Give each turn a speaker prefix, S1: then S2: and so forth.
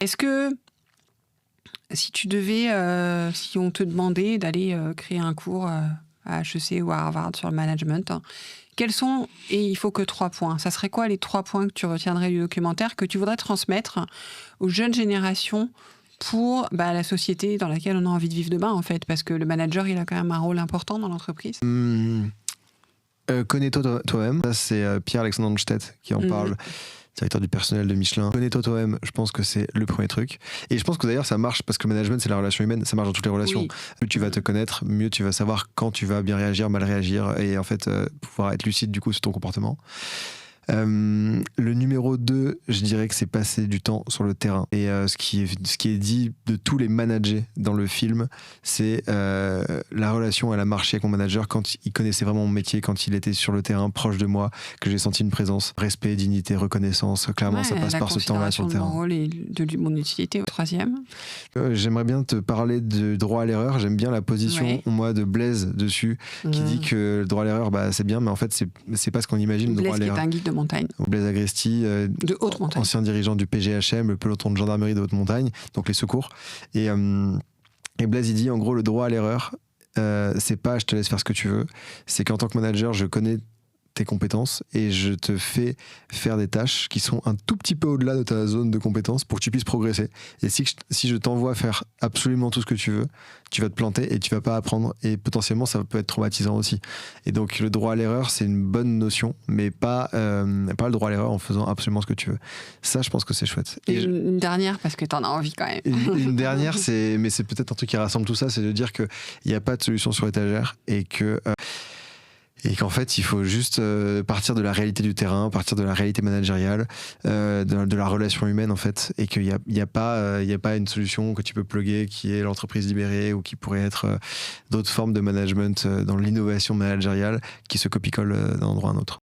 S1: Est-ce que si tu devais, si on te demandait d'aller créer un cours à HEC ou à Harvard sur le management, hein, quels sont, et il faut que 3 points, ça serait quoi les 3 points que tu retiendrais du documentaire, que tu voudrais transmettre aux jeunes générations pour la société dans laquelle on a envie de vivre demain, en fait, parce que le manager, il a quand même un rôle important dans l'entreprise.
S2: Connais-toi toi-même. Ça, c'est Pierre-Alexandre Anstett qui en parle, directeur du personnel de Michelin. Connais-toi toi-même, je pense que c'est le premier truc. Et je pense que d'ailleurs, ça marche parce que le management, c'est la relation humaine, ça marche dans toutes les relations.
S1: Oui.
S2: Plus tu vas te connaître, mieux tu vas savoir quand tu vas bien réagir, mal réagir, et en fait, pouvoir être lucide du coup sur ton comportement. Le numéro 2, je dirais que c'est passer du temps sur le terrain. Et ce qui est dit de tous les managers dans le film, c'est la relation, elle a marché avec mon manager quand il connaissait vraiment mon métier, quand il était sur le terrain, proche de moi, que j'ai senti une présence, respect, dignité, reconnaissance. Clairement, ça passe par ce temps-là sur le terrain.
S1: La considération de mon rôle et de mon utilité. 3e.
S2: J'aimerais bien te parler de droit à l'erreur. J'aime bien la position, moi, de Blaise dessus, qui dit que le droit à l'erreur, c'est bien, mais en fait, c'est pas ce qu'on imagine.
S1: Blaise,
S2: droit à
S1: qui est
S2: l'erreur.
S1: un guide de montagne.
S2: Blaise Agresti,
S1: de haute montagne,
S2: ancien dirigeant du PGHM, le peloton de gendarmerie de haute montagne, donc les secours. Et Blaise, il dit en gros, le droit à l'erreur, c'est pas je te laisse faire ce que tu veux, c'est qu'en tant que manager, je connais tes compétences et je te fais faire des tâches qui sont un tout petit peu au-delà de ta zone de compétences pour que tu puisses progresser. Et si je t'envoie faire absolument tout ce que tu veux, tu vas te planter et tu vas pas apprendre, et potentiellement ça peut être traumatisant aussi. Et donc le droit à l'erreur, c'est une bonne notion, mais pas le droit à l'erreur en faisant absolument ce que tu veux. Ça, je pense que c'est chouette.
S1: Et une dernière, parce que t'en as envie quand même.
S2: Une dernière, mais c'est peut-être un truc qui rassemble tout ça, c'est de dire qu'il n'y a pas de solution sur étagère et qu'en fait, il faut juste partir de la réalité du terrain, partir de la réalité managériale, de la relation humaine, en fait, et qu'il n'y a pas une solution que tu peux plugger qui est l'entreprise libérée ou qui pourrait être d'autres formes de management dans l'innovation managériale qui se copie-colle d'un endroit à un autre.